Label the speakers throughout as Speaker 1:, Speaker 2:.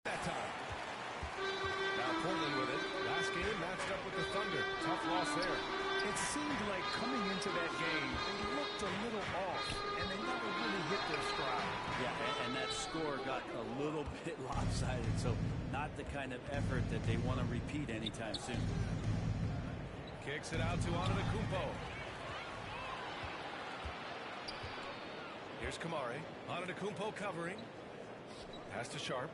Speaker 1: that time. Now Portland with it. Last game matched up with the Thunder. Tough loss there.
Speaker 2: It seemed like coming into that game, they looked a little off, and they never really hit their stride.
Speaker 3: Yeah, and that score got a little bit lopsided, so not the kind of effort that they want to repeat anytime soon.
Speaker 1: Kicks it out to Antetokounmpo. Here's Kamari. Antetokounmpo covering. Pass to Sharp.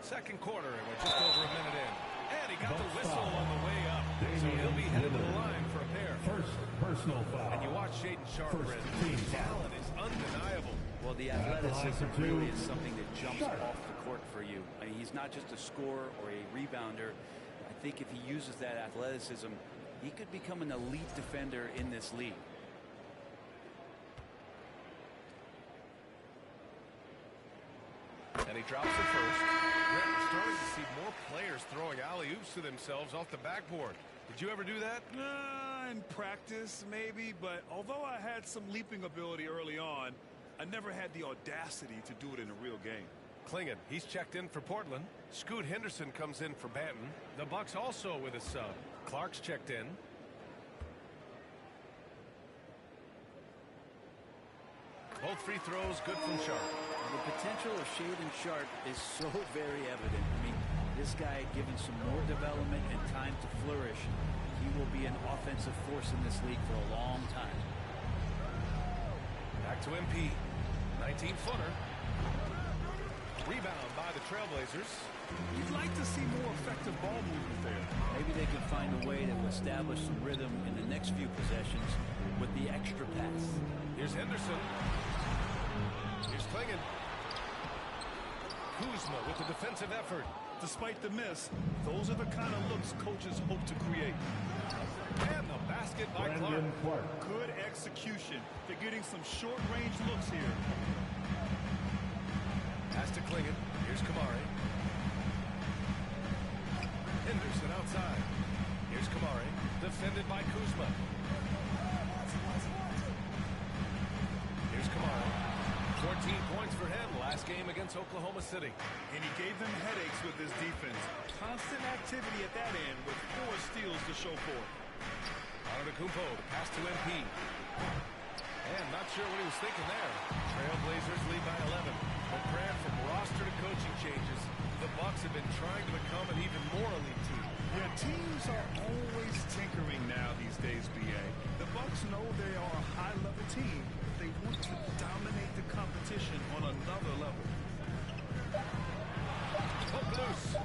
Speaker 1: Second quarter, and we're just over a minute in. And he got the whistle on the way up. So he'll be headed to the line for a pair.
Speaker 4: First personal foul.
Speaker 1: And you watch Shaedon Sharp, his talent is undeniable.
Speaker 3: Well, the athleticism really is something that jumps off the court for you. I mean, he's not just a scorer or a rebounder. I think if he uses that athleticism, he could become an elite defender in this league.
Speaker 1: And he drops it first. We're starting to see more players throwing alley-oops to themselves off the backboard. Did you ever do that?
Speaker 2: In practice, maybe, but although I had some leaping ability early on, I never had the audacity to do it in a real game.
Speaker 1: Clingan, he's checked in for Portland. Scoot Henderson comes in for Banton. The Bucks also with a sub. Clark's checked in. Both free throws good from Sharp.
Speaker 3: The potential of Shaedon Sharp is so very evident. I mean, this guy, given some more development and time to flourish, he will be an offensive force in this league for a long time.
Speaker 1: Back to MP. 19-footer. Rebound by the Trailblazers.
Speaker 2: You'd like to see more effective ball movement there.
Speaker 3: Maybe they can find a way to establish some rhythm in the next few possessions with the extra pass.
Speaker 1: Here's Henderson. Here's Clingan. Kuzma with the defensive effort.
Speaker 2: Despite the miss, those are the kind of looks coaches hope to create.
Speaker 1: And the basket by Clark.
Speaker 2: Good execution. They're getting some short-range looks here.
Speaker 1: Pass to Clingan. Here's Kamari. Henderson outside. Here's Kamari. Defended by Kuzma. Here's Kamari. 14 points for him last game against Oklahoma City.
Speaker 2: And he gave them headaches with his defense. Constant activity at that end with 4 steals to show for it.
Speaker 1: Antetokounmpo, the pass to MP. And not sure what he was thinking there. Trailblazers lead by 11. But Grant, from roster to coaching changes, the Bucks have been trying to become an even more elite team.
Speaker 2: Yeah, teams are always tinkering now these days, B.A. The Bucks know they are a high-level team. They want to dominate the competition on another level.
Speaker 1: Hook loose.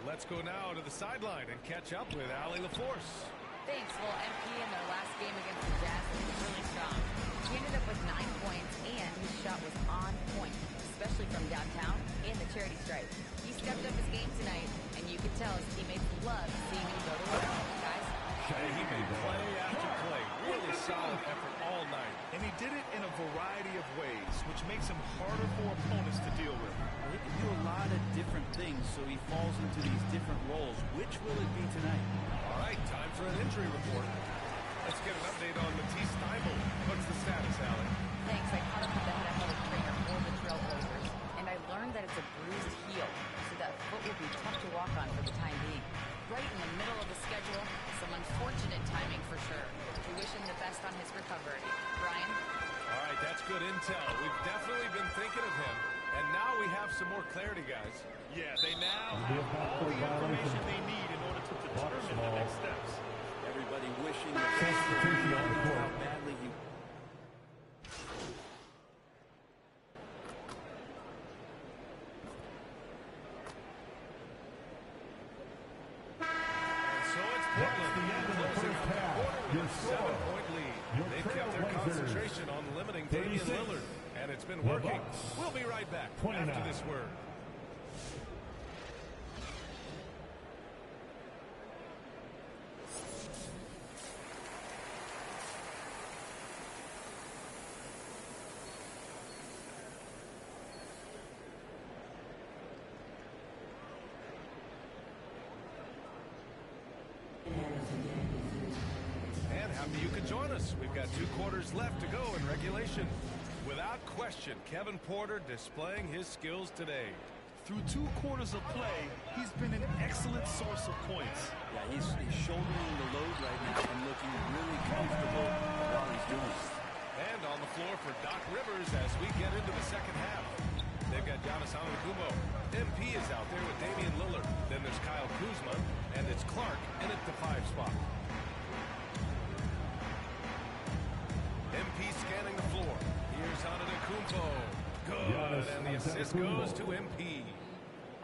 Speaker 1: Let's go now to the sideline and catch up with Allie LaForce.
Speaker 5: Thanks. Well, MP in their last game against the Jazz was really strong. He ended up with 9 points, and his shot was on point, especially from downtown and the charity stripe. He stepped up his game tonight, and you can tell his teammates love seeing him go to work. Guys?
Speaker 1: And he made play after play. Really solid effort all night.
Speaker 2: And he did it in a variety of ways, which makes him harder for opponents to deal with.
Speaker 3: Well, he can do a lot of different things, so he falls into these different roles. Which will it be tonight?
Speaker 1: All right, time for an injury report. Let's get an update on Matisse Thybulle. What's the status, Allie?
Speaker 5: Thanks. I caught up with the head athletic trainer for the Trailblazers, and I learned that it's a bruised heel, so that foot will be tough to walk on for the time being. Right in the middle of the schedule, some unfortunate timing for sure. We wish him the best on his recovery. Brian?
Speaker 1: All right, that's good intel. We've definitely been thinking of him, and now we have some more clarity, guys.
Speaker 2: Yeah, they now have all the information they need in order to determine the next steps.
Speaker 3: Everybody wishing the best for him, how badly he...
Speaker 1: Your 7-point lead. They've kept their concentration on limiting Damian Lillard, and it's been working. We'll be right back after this word. maybe you could join us. We've got 2 quarters left to go in regulation. Without question, Kevin Porter displaying his skills today.
Speaker 2: Through 2 quarters of play, he's been an excellent source of points.
Speaker 3: Yeah, he's shouldering the load right now and looking really comfortable while he's doing it.
Speaker 1: And on the floor for Doc Rivers as we get into the second half. They've got Giannis Antetokounmpo. MP is out there with Damian Lillard. Then there's Kyle Kuzma, and it's Clark in at the 5 spot. MP scanning the floor. Here's Antetokounmpo. Good, and the assist goes to MP.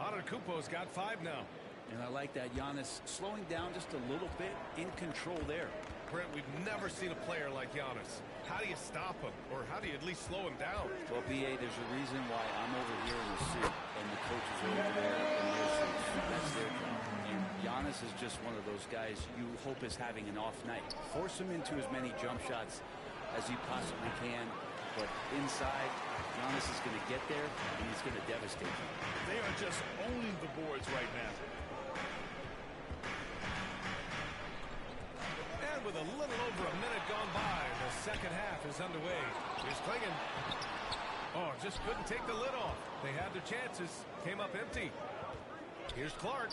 Speaker 1: Antetokounmpo's got 5 now.
Speaker 3: And I like that. Giannis slowing down just a little bit, in control there.
Speaker 1: Brent, we've never seen a player like Giannis. How do you stop him? Or how do you at least slow him down?
Speaker 3: Well, B.A., there's a reason why I'm over here in the suit and the coaches are over there in their suits. That's their job. And Giannis is just one of those guys you hope is having an off night. Force him into as many jump shots as you possibly can. But inside, Giannis is going to get there, and he's going to devastate you.
Speaker 2: They are just owning the boards right now.
Speaker 1: And with a little over a minute gone by, the second half is underway. Here's Klingon. Oh, just couldn't take the lid off. They had their chances. Came up empty. Here's Clark.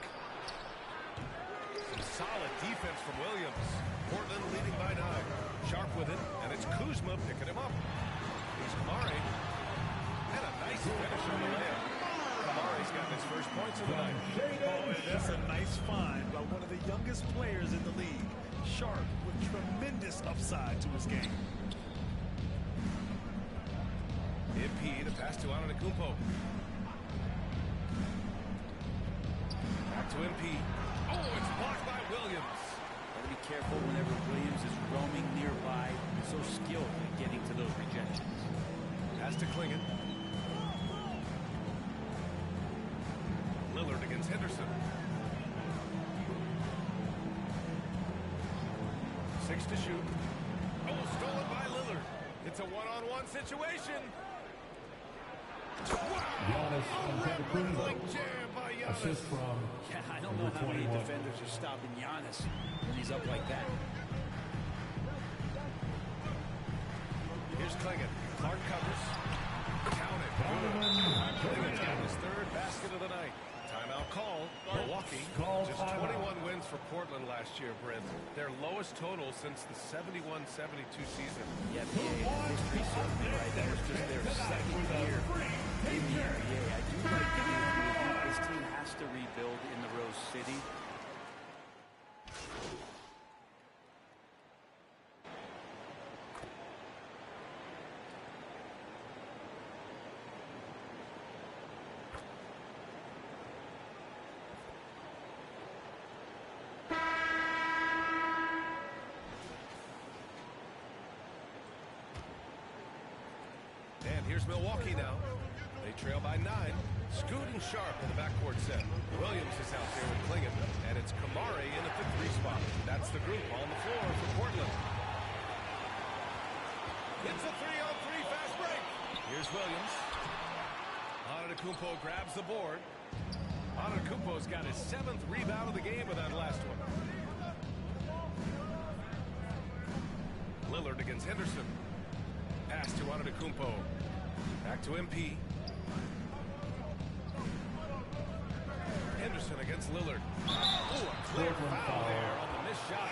Speaker 1: Some solid defense from Williams. Portland leading by 9. Sharp with it, and it's Kuzma picking him up. Here's Kamari. And a nice finish on the layup. Kamari's got his first points of the night.
Speaker 2: Oh, and that's a nice find by one of the youngest players in the league. Sharp with tremendous upside to his game.
Speaker 1: MP to pass to Antetokounmpo. Back to MP. Oh, it's blocked by Williams.
Speaker 3: Gotta be careful whenever Williams is roaming nearby. So skilled at getting to those rejections.
Speaker 1: Pass to Klingon. Lillard against Henderson. 6 to shoot. Oh, stolen by Lillard. It's a one-on-one situation. Wow! A rim-wrestling jam by Giannis.
Speaker 4: Assist from
Speaker 3: Yeah, I don't know how many defenders are stopping Giannis when he's up like that.
Speaker 1: Here's Klingon. Clark covers. Count it. Klingon's got his 3rd basket of the night. Timeout call. Milwaukee. Just 21 wins for Portland last year, Brent. Their lowest total since the 71-72 season.
Speaker 3: Yeah, NBA history certainly right. That was just their second year in the NBA. I do like the move. This team has to rebuild in the Rose City.
Speaker 1: And here's Milwaukee now. They trail by 9. Scoot and Sharp in the backcourt set. Williams is out there with Klingon. And it's Kamari in at the 3 spot. That's the group on the floor for Portland. It's a 3-on-3 fast break. Here's Williams. Antetokounmpo grabs the board. Antetokounmpo's got his 7th rebound of the game with that last one. Lillard against Henderson. Pass to Antetokounmpo. Back to MP. Henderson against Lillard. Oh, a clear foul there on the missed shot.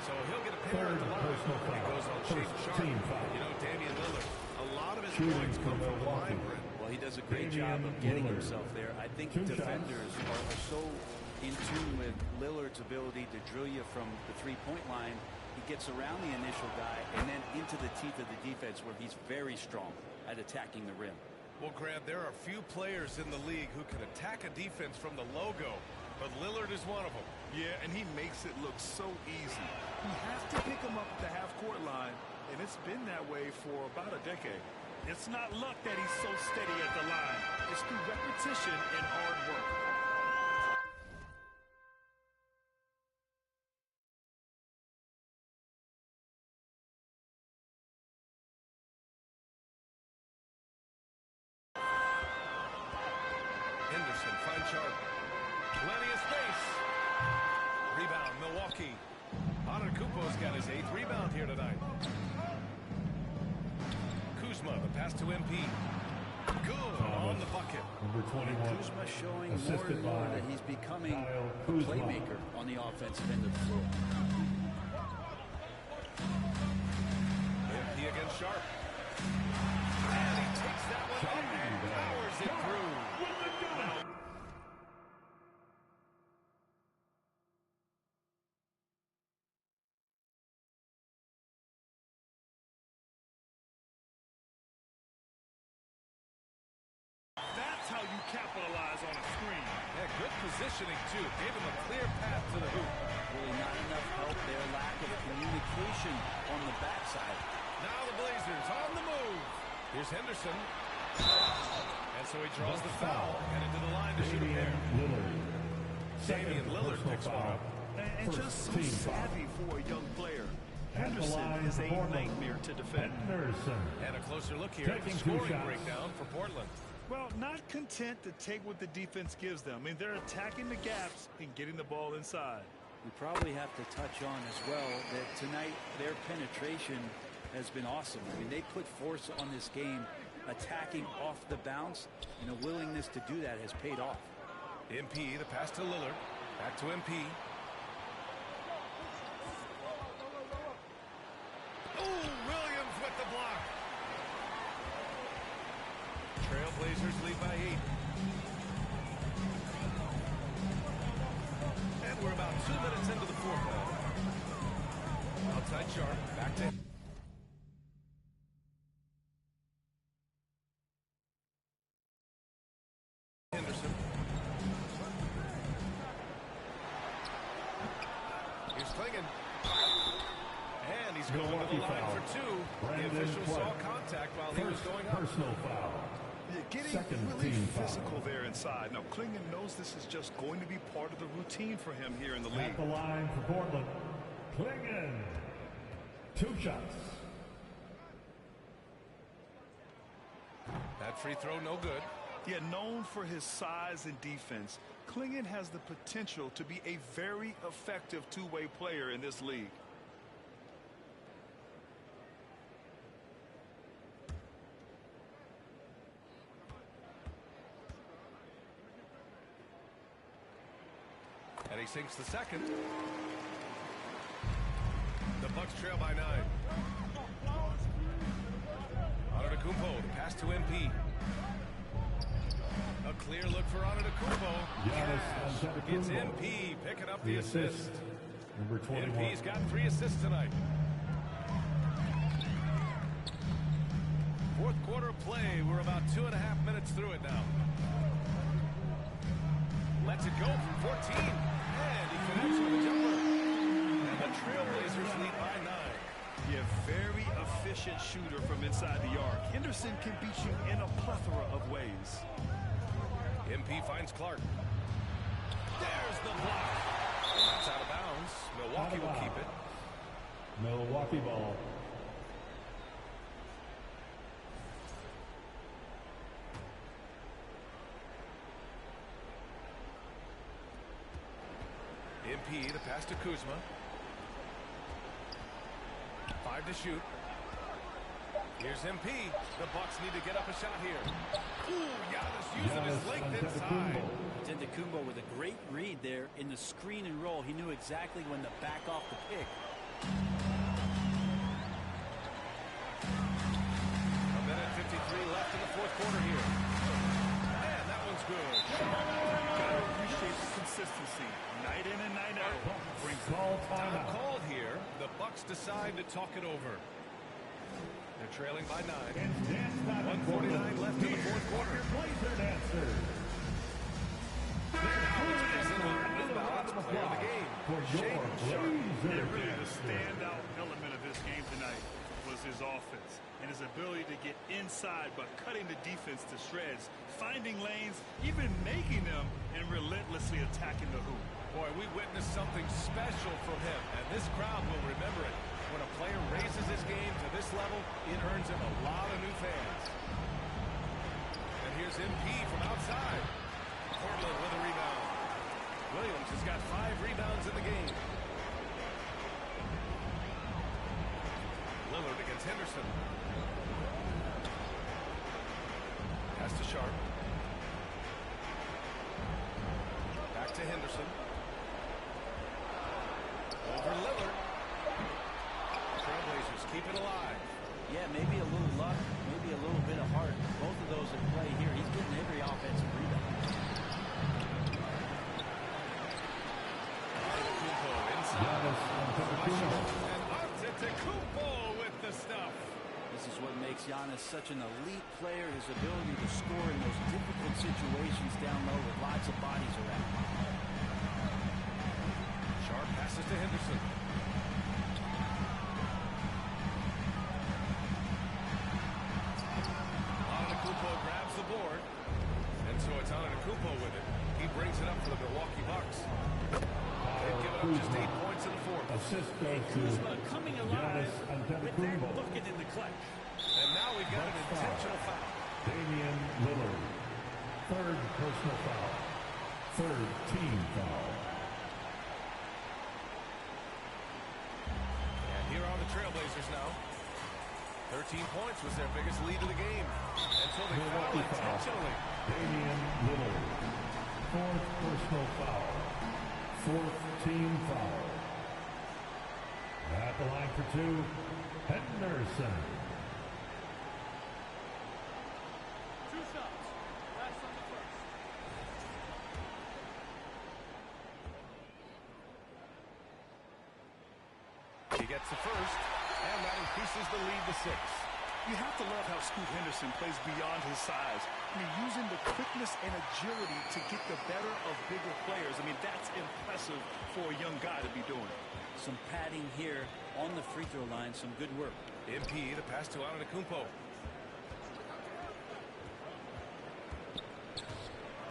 Speaker 1: So he'll get a penalty at the line when he goes on Shake Sharp. You know, Damian Lillard, a lot of his points come from the line, Brent.
Speaker 3: Well, he does a great job of getting himself there. I think defenders are so in tune with Lillard's ability to drill you from the three-point line. He gets around the initial guy and then into the teeth of the defense where he's very strong at attacking the rim.
Speaker 1: Well, Grant, there are few players in the league who can attack a defense from the logo, but Lillard is one of them.
Speaker 2: Yeah, and he makes it look so easy. You have to pick him up at the half-court line, and it's been that way for about a decade. It's not luck that he's so steady at the line. It's through repetition and hard work.
Speaker 1: Henderson finds Sharp. Plenty of space. Rebound, Milwaukee. Antetokounmpo's got his 8th rebound here tonight. Kuzma, the pass to MP. Good on the bucket.
Speaker 4: Number 21.
Speaker 3: Kuzma showing more and more that he's becoming a playmaker on the offensive end of the floor.
Speaker 1: MP against Sharp. And he takes that one up and powers it through.
Speaker 2: That's how you capitalize on a screen.
Speaker 1: Yeah, good positioning, too. Gave him a clear path to the hoop.
Speaker 3: Really not enough help there. Lack of communication on the backside.
Speaker 1: Now the Blazers on the move. Here's Henderson. And so he draws the foul. Headed to the line to shoot a pair. Damian Lillard picks one up.
Speaker 2: And just so savvy for a young player. Henderson is a nightmare to defend.
Speaker 1: And a closer look here at the scoring breakdown for Portland.
Speaker 2: Well, not content to take what the defense gives them. I mean, they're attacking the gaps and getting the ball inside.
Speaker 3: We probably have to touch on as well that tonight their penetration has been awesome. I mean, they put force on this game, attacking off the bounce, and a willingness to do that has paid off.
Speaker 1: MP, the pass to Lillard. Back to MP. Oh, Williams with the block. Trailblazers lead by 8. And we're about 2 minutes into the fourth quarter. Outside Sharp, back to Henderson. Here's Klingon. And he's going to the line for 2. The official saw contact while he was going up.
Speaker 4: Personal foul.
Speaker 2: You're getting really physical there inside. Now, Klingon knows this is just going to be part of the routine for him here in the league.
Speaker 4: At the line for Portland. Klingon. 2 shots.
Speaker 1: That free throw no good.
Speaker 2: Yeah, known for his size and defense, Klingon has the potential to be a very effective two-way player in this league.
Speaker 1: And he sinks the second. The Bucks trail by 9. Antetokounmpo, the pass to MP. A clear look for Antetokounmpo. It's MP picking up the assist.
Speaker 4: Number 21.
Speaker 1: MP's got 3 assists tonight. Fourth quarter play. We're about 2.5 minutes through it now. Lets it go from 14. And he connects with a jumper. And the Trailblazers lead by 9.
Speaker 2: Yeah, very efficient shooter from inside the arc. Henderson can beat you in a plethora of ways.
Speaker 1: MP finds Clark. There's the block. That's out of bounds. Milwaukee will keep it.
Speaker 4: Milwaukee ball.
Speaker 1: MP, the pass to Kuzma. 5 to shoot. Here's MP. The Bucks need to get up a shot here. Ooh, Giannis using his length inside.
Speaker 3: Antetokounmpo with a great read there in the screen and roll. He knew exactly when to back off the pick.
Speaker 1: A minute 53 left in the fourth quarter here. And that one's good.
Speaker 2: Gotta appreciate the consistency. Night in and night out. Brings
Speaker 1: Time called here. The Bucks decide to talk it over. They're trailing by 9. 1:49 left in the fourth quarter.
Speaker 4: Blazer dancer.
Speaker 1: Now it's Brazil. New Balance player of the game. Shaedon Sharpe.
Speaker 2: Yeah, really the standout element of this game tonight was his offense and his ability to get inside but cutting the defense to shreds, finding lanes, even making them, and relentlessly attacking the hoop.
Speaker 1: Boy, we witnessed something special from him, and this crowd will remember it. When a player raises his game to this level, it earns him a lot of new fans. And here's MP from outside. Portland with a rebound. Williams has got 5 rebounds in the game. It's Henderson. Pass to Sharp. Back to Henderson. Over Lillard. Trailblazers keep it alive.
Speaker 3: Yeah, maybe a little luck, maybe a little bit of heart. Both of those at play here. He's getting every offensive rebound.
Speaker 1: And Antetokounmpo with the stuff.
Speaker 3: This is what makes Giannis such an elite player, his ability to score in those difficult situations down low with lots of bodies around.
Speaker 1: Sharp passes to Henderson. Antetokounmpo grabs the board. And so it's Antetokounmpo with it. He brings it up for the Milwaukee Bucks. They've given up just 8 points in the fourth.
Speaker 4: Assist goes to
Speaker 2: Kuzma coming alive
Speaker 4: Giannis
Speaker 2: with that
Speaker 4: Antetokounmpo.
Speaker 2: bucket in the clutch.
Speaker 1: And now we've got an intentional foul.
Speaker 4: Damian Lillard. Third personal foul. Third team foul.
Speaker 1: And here are the Trailblazers now. 13 points was their biggest lead of the game. And so they foul
Speaker 4: Milwaukee foul.
Speaker 1: intentionally.
Speaker 4: Damian Lillard. Fourth personal foul. Fourth team foul. At the line for two, Henderson.
Speaker 2: 2 shots. Last on the first.
Speaker 1: He gets the first, and that increases the lead to 6.
Speaker 2: You have to love how Scoot Henderson plays beyond his size. I mean, using the quickness and agility to get the better of bigger players. I mean, that's impressive for a young guy to be doing.
Speaker 3: Some padding here on the free throw line, some good work.
Speaker 1: MP to pass to Antetokounmpo.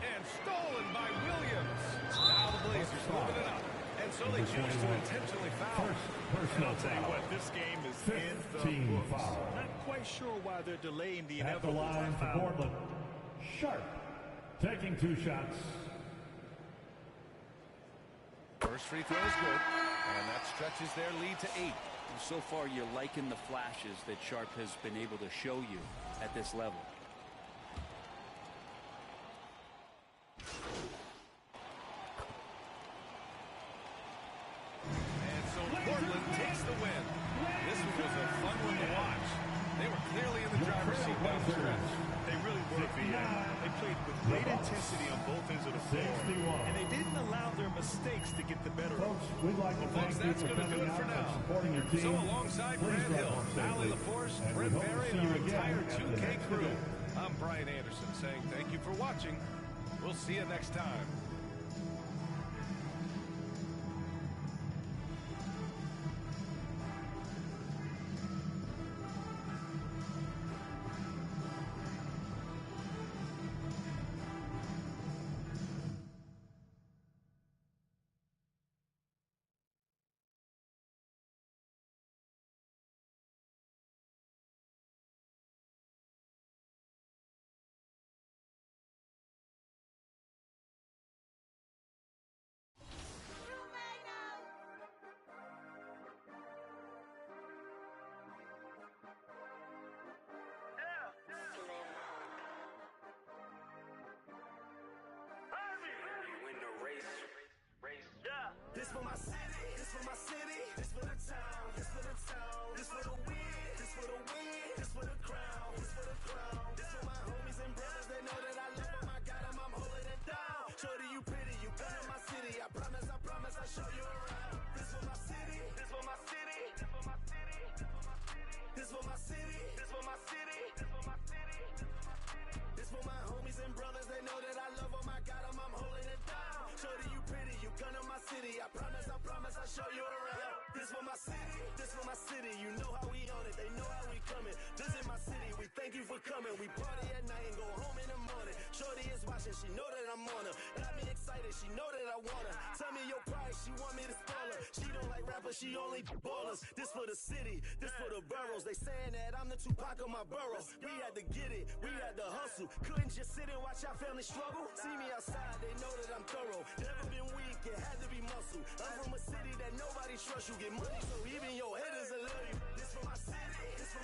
Speaker 1: And stolen by Williams. Now the Blazers moving it up. And so they choose to intentionally foul.
Speaker 4: First
Speaker 2: And
Speaker 4: personal
Speaker 2: I'll tell you
Speaker 4: foul.
Speaker 2: what, this game is in the
Speaker 4: 15
Speaker 2: books.
Speaker 4: foul.
Speaker 2: Not quite sure why they're delaying the
Speaker 4: At the
Speaker 2: inevitable
Speaker 4: line for
Speaker 2: foul.
Speaker 4: Portland, Sharp. Taking 2 shots.
Speaker 1: First free throw is good. And that stretches their lead to 8.
Speaker 3: So far, you're liking the flashes that Sharp has been able to show you at this level.
Speaker 1: And so Portland takes the win. This one was a fun one to watch. They were clearly in the driver's seat down the stretch.
Speaker 2: They really were, BM. They played with great intensity on both ends of the floor.
Speaker 4: 61.
Speaker 2: And they didn't allow their mistakes to get the better of them.
Speaker 4: Folks, we'd like to thank you
Speaker 1: That's
Speaker 4: for
Speaker 1: going to do
Speaker 4: coming
Speaker 1: it for
Speaker 4: out and
Speaker 1: now.
Speaker 4: supporting your team.
Speaker 1: So alongside
Speaker 4: Please
Speaker 1: Grant
Speaker 4: drive
Speaker 1: Hill,
Speaker 4: home
Speaker 1: Allie
Speaker 4: safely.
Speaker 1: LaForce,
Speaker 4: And we
Speaker 1: Brent
Speaker 4: hope to
Speaker 1: Barry,
Speaker 4: see
Speaker 1: and
Speaker 4: you
Speaker 1: our
Speaker 4: again
Speaker 1: entire
Speaker 4: at the
Speaker 1: 2K
Speaker 4: next
Speaker 1: crew.
Speaker 4: event.
Speaker 1: I'm Brian Anderson saying thank you for watching. We'll see you next time.
Speaker 6: This for my city, this for my city, this for the town, this for the town, this for the win, this for the win, this for the crown, this for the crown, this for my homies and brothers, they know that I love them, I got them, I'm holding it down. Shorty, you pretty, you come to my city, I promise, I show you around. This for my city, this for my city, this for my city, this for my city, this for my city, this for my city, this for my homies and brothers, they know that I love them, I got them, I'm holding it down. Shorty, you pretty, you come to my city, I promise, I show you around. This for my city, you know how we own it, they know how we coming. Visit my city, we thank you for coming. We party at night and go home in the morning. Shorty is watching, she know that I'm on her. Got me excited, she know that I want her. Tell me your price, she want me to spoil her. She don't like rappers, she only ballers. This for the city, this for the boroughs. They saying that I'm the Tupac of my borough. We had to get it, we had to hustle. Couldn't just sit and watch our family struggle. See me outside, they know that I'm thorough. Never been weak, it had to be muscle. I'm from a city that nobody trusts you. Get money, so even your haters will love you. This for my city, this for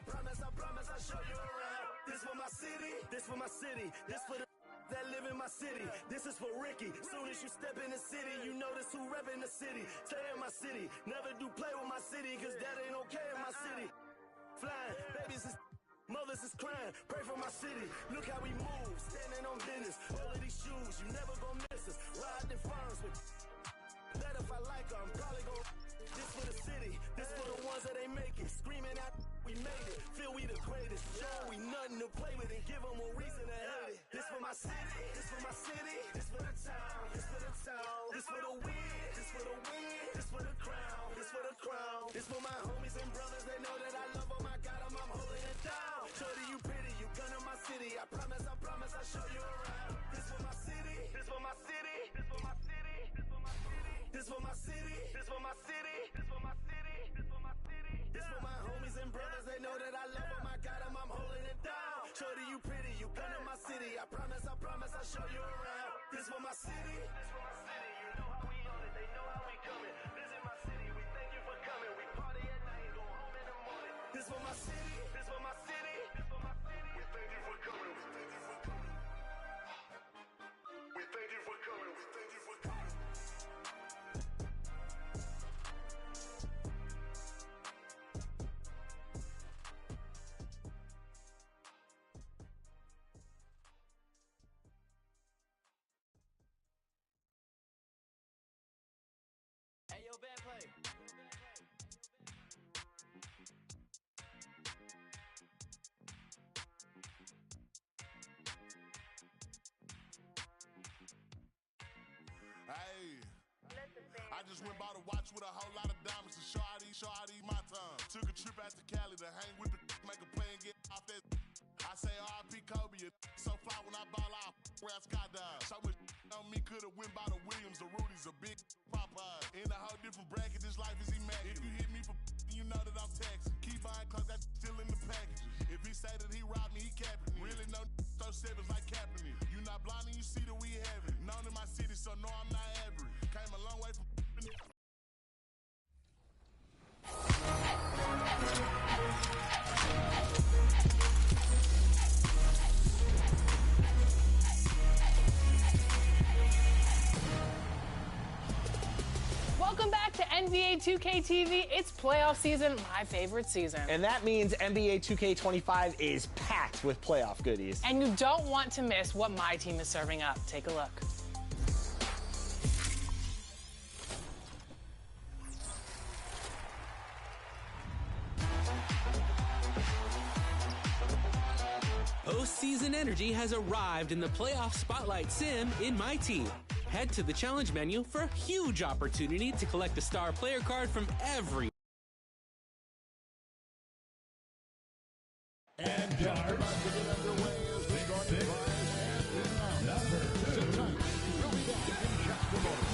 Speaker 6: I promise I'll show you around. This for my city, this for my city, this for the that live in my city. This is for Ricky. Soon as you step in the city, you notice who rep in the city. Stay in my city, never do play with my city, cause that ain't okay in my city. Flying, babies is mothers is crying, pray for my city. Look how we move, standing on business. All of these shoes, you never gon' miss us. Riding in farms with that if I like her, I'm probably gon' this for the city, this for the ones that ain't make it. Screaming out, we made it, feel we the greatest. Show we nothing to play with and give them a reason to hate it. This for my city, this for my city, this for the town, this for the town, this for the win, this for the win, this for the crown, this for the crown. This for my homies and brothers, they know that I love them, I got them, I'm holding it down. Shorty, you pretty, you gun in my city, I promise I'll show you around. This for my city, this for my city, this for my city, this for my city, this for my city, this for my city, this for my city, this for my city. This for my homies and brothers, they know that I love them, I got them, I'm holding it down. Shorty, you pretty, you gun in my city, I promise I'll show you around. This for my city, this for my city, you know how we on it, they know how we coming. Visit my city, we thank you for coming, we party at night, go home in the morning. This for my city, this for my city, this for my city, we thank you for coming, we thank you for coming. We thank you for coming, we thank you for coming.
Speaker 7: Hey, yo, bad play.
Speaker 8: Hey, I just went by the watch with a whole lot of diamonds and shawty my time. Took a trip out to Cali to hang with the make a play and get off that. I say R.I.P. Kobe, so fly when I ball out, where I skydive. So much on me could've went by the Williams, the Rudy's, a big Popeye. In a whole different bracket, this life is immaculate. If you hit me for you know that I'm taxing. Keep buying clothes that's still in the packages. If he say that he robbed me, he capping me. Really no throw sevens like Kaepernick. You not blind and you see that we have it. Known in my city, so no, I'm not average. Came a long way from
Speaker 9: Welcome back to NBA 2K TV. It's playoff season, my favorite season.
Speaker 10: And that means NBA 2K25 is packed with playoff goodies.
Speaker 9: And you don't want to miss what my team is serving up. Take a look.
Speaker 11: Postseason energy has arrived in the playoff spotlight sim in my team. Head to the challenge menu for a huge opportunity to collect a star player card from every.
Speaker 4: And Jar to get underway as the starting prize and number 2. Sit tight. We'll be back in just a moment.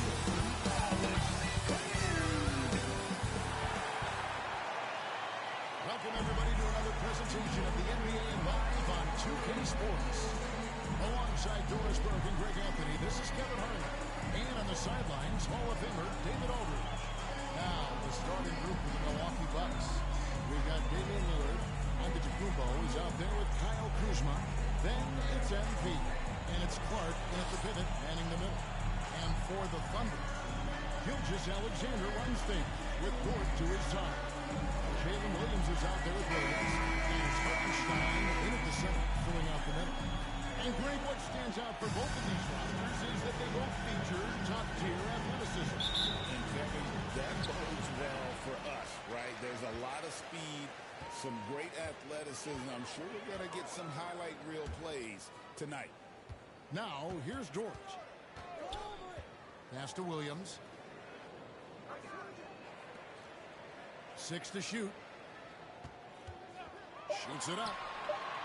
Speaker 4: Welcome everybody to another presentation of the NBA Live on 2K Sports. Alongside Doris Burke and Greg Anthony, this is Kevin Harlan. And on the sidelines, Hall of Famer David Aldridge. Now, the starting group for the Milwaukee Bucks. We've got Damian Lillard. Antetokounmpo is out there with Kyle Kuzma. Then it's MP. And it's Clark at the pivot, manning the middle. And for the Thunder, Gilgeous-Alexander runs things with Dort to his side. Jalen Williams is out there with Williams. And it's Hartenstein in at the center, filling out the middle. And Greg, what stands out for both of these rosters is that they both feature top-tier athleticism.
Speaker 12: And Kevin, that bodes well for us, right? There's a lot of speed, some great athleticism. I'm sure we're going to get some highlight reel plays tonight.
Speaker 4: Now, here's Dort. Pass to Williams. 6 to shoot. Shoots it up.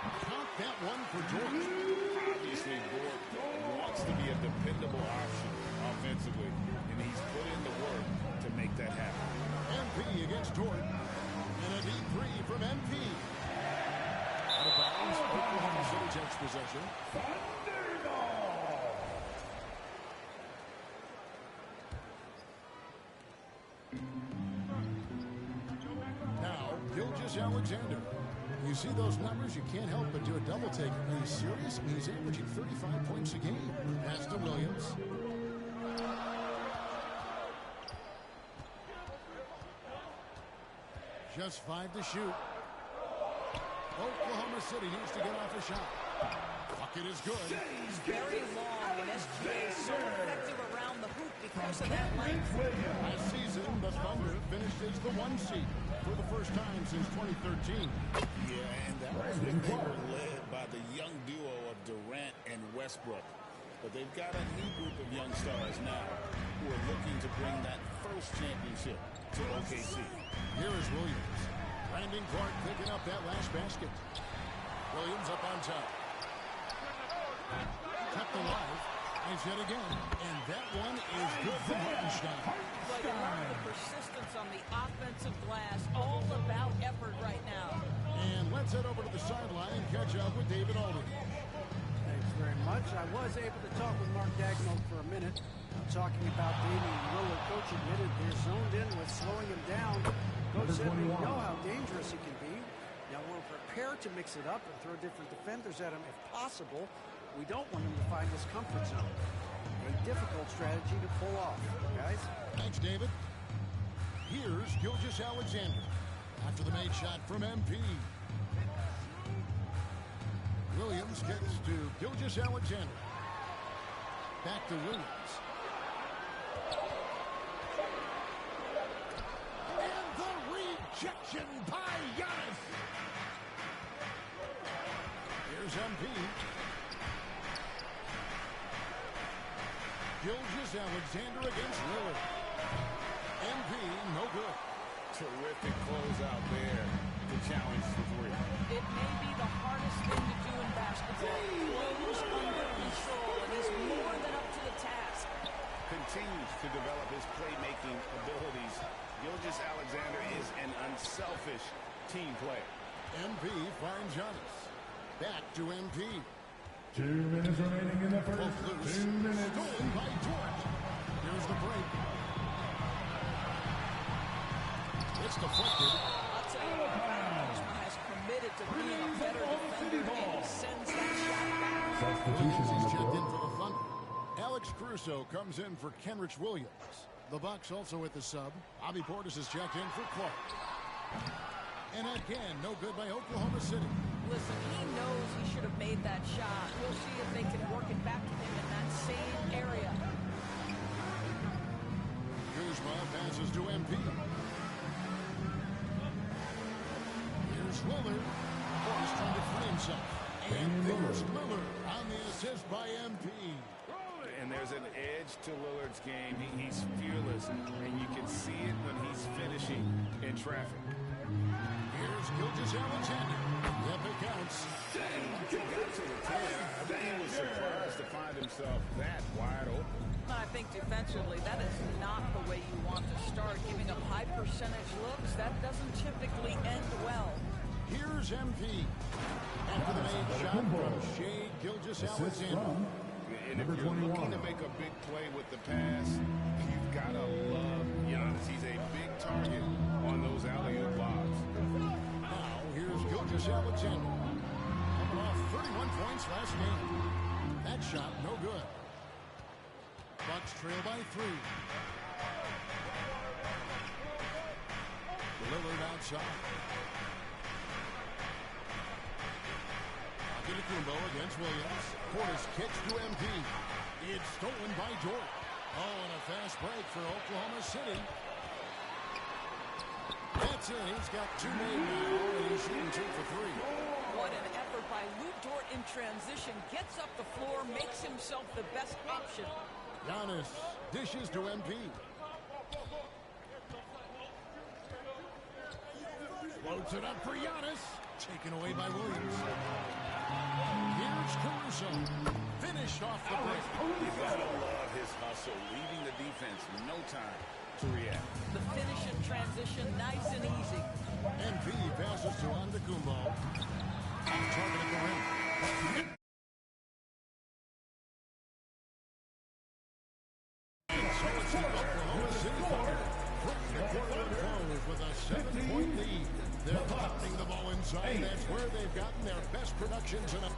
Speaker 4: Count that one for Dort.
Speaker 12: Obviously, Dort wants to be a dependable option offensively, and he's put in the work to make that happen.
Speaker 4: MP against Dort. And a deep three from MP. Out of bounds, Oklahoma City takes possession. Now, Gilgeous-Alexander. You see those numbers, you can't help but do a double take. He's serious, and he's averaging 35 points a game. Pass to Williams. Just 5 to shoot. Oklahoma City needs to get off a shot. Bucket is good.
Speaker 13: He's very long, and SGA is so effective around the hoop because of that length.
Speaker 4: Last season, the Thunder finished as the 1 seed for the first time since 2013.
Speaker 12: Yeah, and that was when they were led by the young duo of Durant and Westbrook. But they've got a new group of young stars now who are looking to bring that first championship to OKC.
Speaker 4: Here is Williams. Brandon Clark picking up that last basket. Williams up on top. Kept alive. Nice hit again. And that one is good for Hartenstein.
Speaker 13: But the persistence on the offensive glass, all about effort right now.
Speaker 4: And let's head over to the sideline and catch up with David Aldridge.
Speaker 14: Thanks very much. I was able to talk with Mark Daigneault for a minute. Talking about Damian Lillard. Coach admitted they're zoned in with slowing him down. Coach said we know how dangerous he can be. Now we're prepared to mix it up and throw different defenders at him if possible. We don't want him to find his comfort zone. A difficult strategy to pull off, guys.
Speaker 4: Thanks, David. Here's Gilgeous-Alexander after the made shot from MP. Williams gets to Gilgeous-Alexander. Back to Williams. And the rejection by Giannis. Here's MP. Gilgeous-Alexander against Lillard. MP, no good.
Speaker 12: Terrific closeout there to challenge the three.
Speaker 13: It may be the hardest thing to do in basketball. Close under control, and is more than up to the task.
Speaker 12: Continues to develop his playmaking abilities. Gilgeous-Alexander is an unselfish team player.
Speaker 4: MP finds Giannis. Back to MP.
Speaker 15: 2 minutes remaining in the first.
Speaker 4: Loose.
Speaker 15: 2 minutes.
Speaker 4: Stolen by George. Here's the break. It's deflected.
Speaker 13: I'll tell you what, Kuzma has committed to being a better defender, and he sends that shot back.
Speaker 15: Substitution on the
Speaker 4: Checked in
Speaker 15: floor.
Speaker 4: for the Thunder. Alex Caruso comes in for Kenrich Williams. The Bucks also at the sub. Bobby Portis is checked in for Clark. And again, no good by Oklahoma City.
Speaker 13: Listen, he knows he should have made that shot. We'll see if they can work it back to him in that same area.
Speaker 4: Kuzma passes to MP. Here's Lillard. Portis trying to free himself. And there's Lillard on the assist by MP.
Speaker 12: And there's an edge to Lillard's game. He's fearless, and you can see it when he's finishing in traffic.
Speaker 4: Here's Gilgeous-Alexander. Yep, it counts.
Speaker 12: I think he was surprised to find himself that wide open.
Speaker 13: I think defensively, that is not the way you want to start. Giving up high percentage looks, that doesn't typically end well.
Speaker 4: Here's MP. After the made shot from Shai Gilgeous-Alexander.
Speaker 12: And if you're looking to make a big play with the pass, you've got to love Giannis. He's a big target on those alley-oop lobs.
Speaker 4: Now, here's Gilgeous-Alexander. Coming off 31 points last game. That shot, no good. Bucks trail by 3. Lillard outside. Antetokounmpo against Williams. Portis kicks to MP. It's stolen by Dort. Oh, and a fast break for Oklahoma City. That's it. He's got 2 made now, and he's shooting 2 for 3.
Speaker 13: What an effort by Lu Dort in transition. Gets up the floor, makes himself the best option.
Speaker 4: Giannis dishes to MP. Floats it up for Giannis. Taken away by Williams. Here's Caruso. Finished off the break.
Speaker 12: You gotta love his hustle, leaving the defense no time to react.
Speaker 13: The finish in transition, nice and easy.
Speaker 4: MP passes to Antetokounmpo. Target at the rim. So it's the Oklahoma City Thunder. Bring the quarter and close with a 7-point lead. They're pounding the ball inside. That's where they've gotten their best production tonight.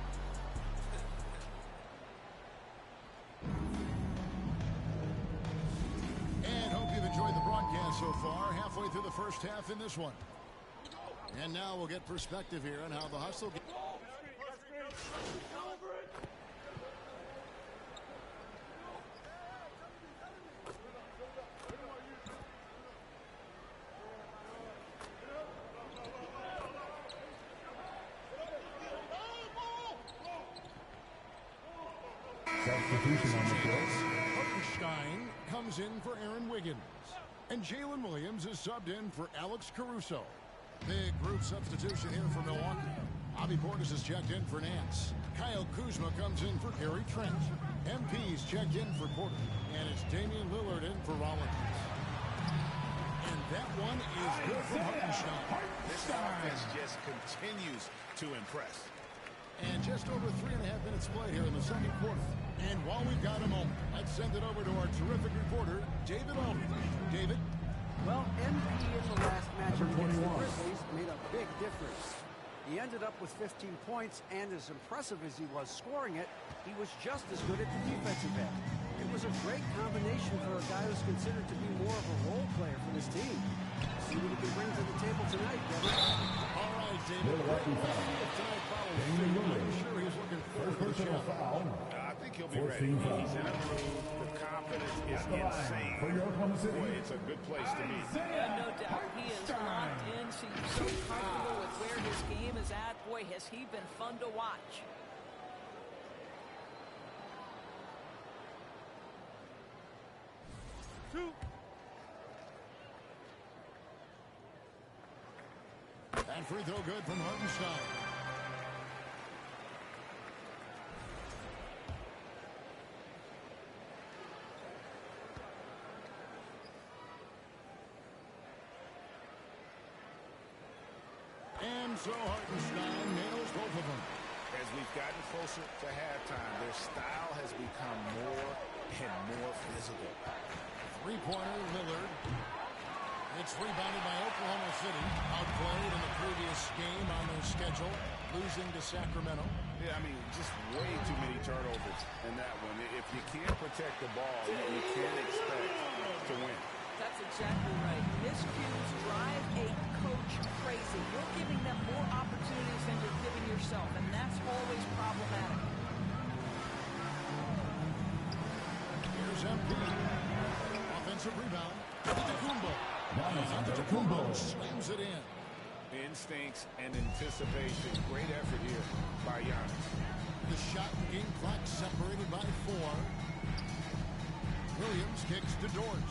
Speaker 4: And hope you've enjoyed the broadcast so far. Halfway through the first half in this one. And now we'll get perspective here on how the hustle.
Speaker 15: Substitution on the field.
Speaker 4: Hartenstein comes in for Aaron Wiggins. And Jalen Williams is subbed in for Alex Caruso. Big group substitution here for Milwaukee. Bobby Portis is checked in for Nance. Kyle Kuzma comes in for Gary Trent. MP's checked in for Porter. And it's Damian Lillard in for Rollins. And that one is good from Hartenstein.
Speaker 12: This offense just continues to impress.
Speaker 4: And just over 3.5 minutes played here in the second quarter. And while we've got a moment, let's send it over to our terrific reporter, David Aldridge. David?
Speaker 14: Well, MP in the last match against the Grizzlies made a big difference. He ended up with 15 points, and as impressive as he was scoring it, he was just as good at the defensive end. It was a great combination for a guy who's considered to be more of a role player for this team. See what he can bring to the table tonight, Kevin.
Speaker 4: All right, David. I'm sure he's looking forward to the shot.
Speaker 12: I think he'll be ready. He's in a groove. The confidence is insane. Boy, it's a good place to be.
Speaker 13: Yeah, no doubt. He is locked in, seems so comfortable with where his game is at. Boy, has he been fun to watch.
Speaker 4: And free throw good from Hartenstein. And so Hartenstein nails both of them.
Speaker 12: As we've gotten closer to halftime, their style has become more and more physical.
Speaker 4: Three-pointer, Lillard. It's rebounded by Oklahoma City. Outplayed in the previous game on their schedule, losing to Sacramento.
Speaker 12: Yeah, I mean, just way too many turnovers in that one. If you can't protect the ball, you can't expect to win.
Speaker 13: That's exactly right. Miscues drive a coach crazy. You're giving them more opportunities than you're giving yourself, and that's always problematic.
Speaker 4: Here's MP. Offensive rebound. Antetokounmpo slams it in.
Speaker 12: Instincts and anticipation. Great effort here by Giannis.
Speaker 4: The shot and game clock separated by 4. Williams kicks to Dort.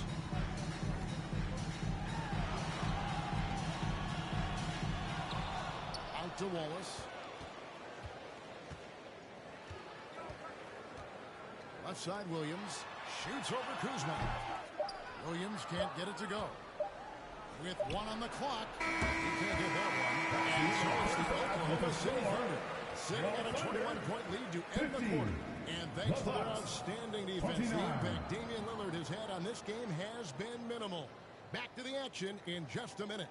Speaker 4: Out to Wallace. Left side Williams. Shoots over Kuzma. Williams can't get it to go. With 1 on the clock. He can't get that one. And so it's the Oklahoma City Thunder sitting at a 21-point lead to end the quarter. And thanks to their outstanding defense, the impact Damian Lillard has had on this game has been minimal. Back to the action in just a minute.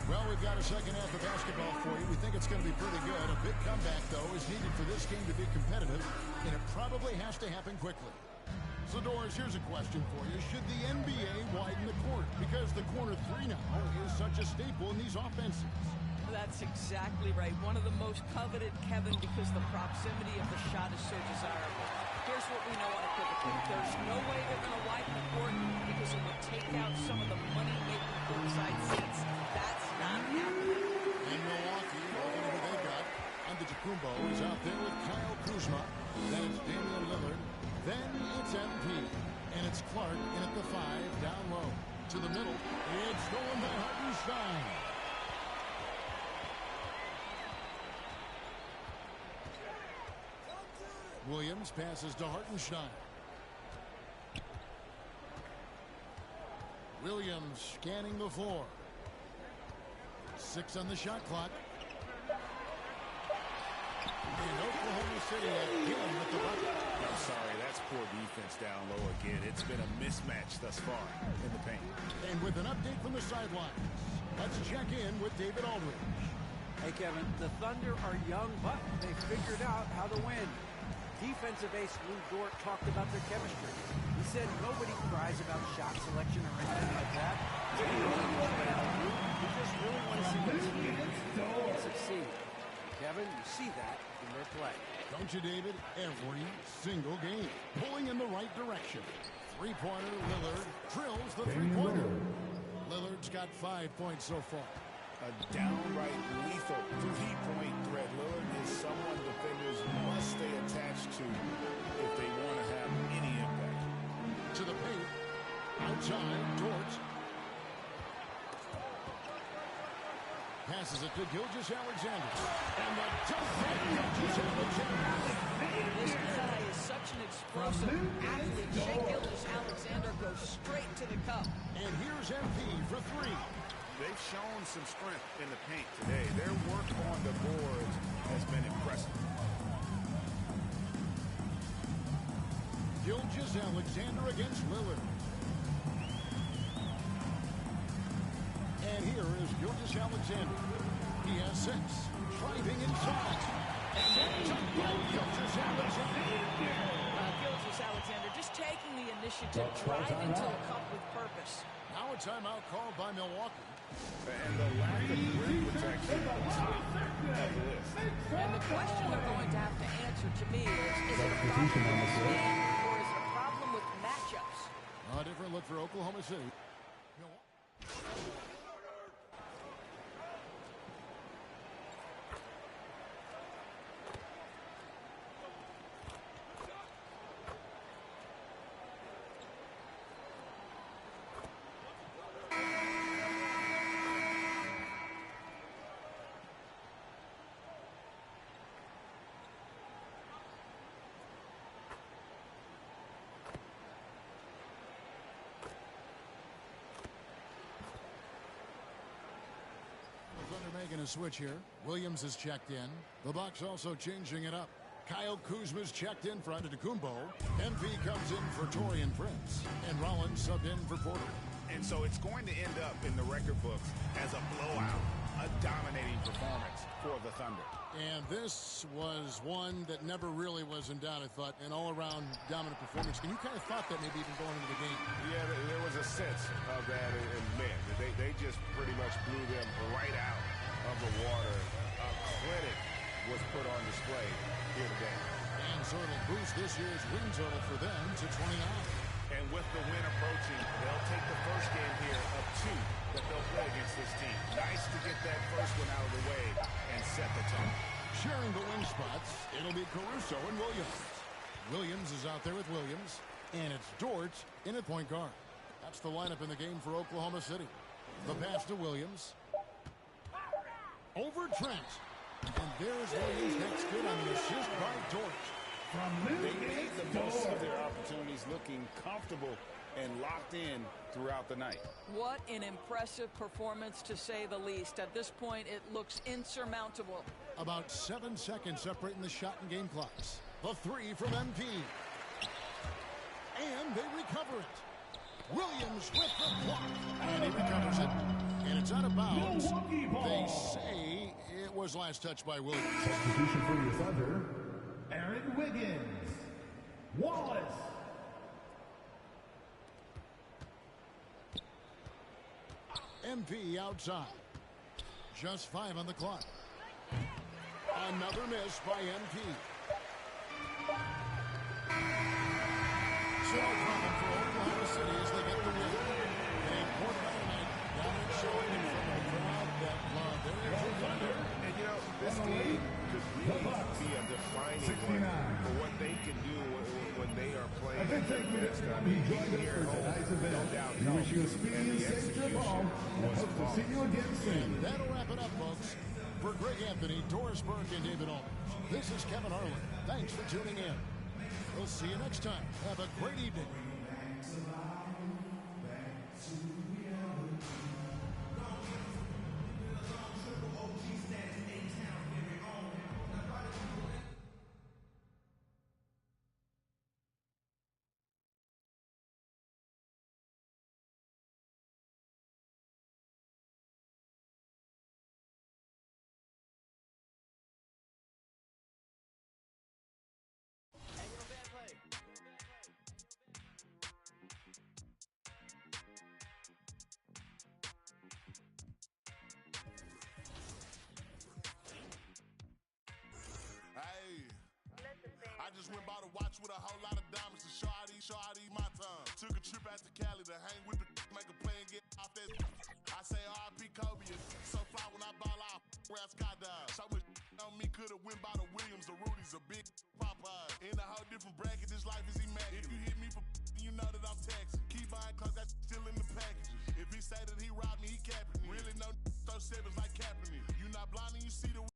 Speaker 4: Well, we've got a second half of basketball for you. We think it's going to be pretty good. A big comeback, though, is needed for this game to be competitive, and it probably has to happen quickly. So, Doris, here's a question for you. Should the NBA widen the court? Because the corner 3 now is such a staple in these offenses.
Speaker 13: That's exactly right. One of the most coveted, Kevin, because the proximity of the shot is so desirable. Here's what we know unequivocally. There's no way they're going to widen the court because it would take out some of the money-making courtside seats. That's not happening.
Speaker 4: In Milwaukee, look at who they got. Antetokounmpo is out there with Kyle Kuzma. Then it's Damian Lillard. Then it's MP. And it's Clark in at the 5, down low. To the middle. It's stolen by Hartenstein. Williams passes to Hartenstein. Williams scanning the floor. 6 on the shot clock. And Oklahoma City again with the bucket.
Speaker 2: I'm sorry, that's poor defense down low again. It's been a mismatch thus far in the paint.
Speaker 4: And with an update from the sidelines, let's check in with David Aldridge.
Speaker 14: Hey, Kevin, the Thunder are young, but they figured out how to win. Defensive ace Lou Dort talked about their chemistry. He said nobody cries about shot selection or anything like that. We just really want to see the team succeed. Kevin, you see that in their play.
Speaker 4: Don't you, David? Every single game. Pulling in the right direction. Three-pointer, Lillard drills the three-pointer. Lillard's got 5 points so far.
Speaker 12: A downright lethal three-point threat. Lillard is someone defenders must stay attached to if they want to have any impact.
Speaker 4: To the paint. Outside, Dort. Passes it to Gilgeous-Alexander. And the dunk by Gilgeous-Alexander.
Speaker 13: This guy is such an explosive athlete. Shai Gilgeous-Alexander goes straight to the cup.
Speaker 4: And here's MP for 3.
Speaker 2: They've shown some strength in the paint today. Their work on the boards has been impressive.
Speaker 4: Gilgeous-Alexander against Lillard. And here is Gilgeous-Alexander. He has 6. Driving inside. And then Gilgeous-Alexander.
Speaker 13: Gilgeous-Alexander just taking the initiative, driving to the cup with purpose.
Speaker 4: Now a timeout called by Milwaukee.
Speaker 2: And the lack of rim protection is top of the list.
Speaker 13: And the question they're going to have to answer to me is it a problem with the scheme or is it a problem with matchups?
Speaker 4: A different look for Oklahoma City. Making a switch here. Williams is checked in. The Bucks also changing it up. Kyle Kuzma's checked in for Antetokounmpo. MP comes in for Taurean Prince. And Rollins subbed in for Porter.
Speaker 2: And so it's going to end up in the record books as a blowout, a dominating performance for the Thunder.
Speaker 4: And this was one that never really was in doubt, I thought, an all-around dominant performance. And you kind of thought that maybe even going into the game.
Speaker 2: Yeah, there was a sense of that in men. They just pretty much blew them right out of the water. A clinic was put on display here today.
Speaker 4: And so it'll boost this year's win total for them to 29.
Speaker 2: And with the win approaching, they'll take the first game here of 2 that they'll play against this team. Nice to get that first one out of the way and set the tone.
Speaker 4: Sharing the wing spots, it'll be Caruso and Williams. Williams is out there with Williams, and it's Dort in at point guard. That's the lineup in the game for Oklahoma City. The pass to Williams. Over Trent. And there's Williams next good on the assist by Dort.
Speaker 12: They made the most of their opportunities, looking comfortable and locked in throughout the night.
Speaker 13: What an impressive performance, to say the least. At this point, it looks insurmountable.
Speaker 4: About 7 seconds separating the shot and game clocks. The 3 from MP. And they recover it. Williams with the block. And he recovers it. And it's out of bounds. They say it was last touched by Williams.
Speaker 15: Substitution for your Thunder, Aaron Wiggins. Wallace.
Speaker 4: MP outside. Just 5 on the clock. Another miss by MP. So problem for Oklahoma City as they get the win. And Portland tonight dominant showing in front of a crowd that loved their Thunder.
Speaker 2: And you know, this team could really be a defining one for what they can do when they are playing against them.
Speaker 15: He joined us for tonight's event. We wish you a speedy and safe trip home and hope to see you again soon.
Speaker 4: That'll wrap it up, folks. For Greg Anthony, Doris Burke, and David Aldridge, this is Kevin Harlan. Thanks for tuning in. We'll see you next time. Have a great evening.
Speaker 8: Kobe. So fly when I ball out, where I skydive. So much on me could've went by the Williams, the Rudy's, a big Popeye. In a whole different bracket, this life is immaculate. If you hit me for you know that I'm taxing. Keep buying cause that's still in the packages. If he say that he robbed me, he capping me. Really no throw sevens like Kaepernick. You not blind and you see the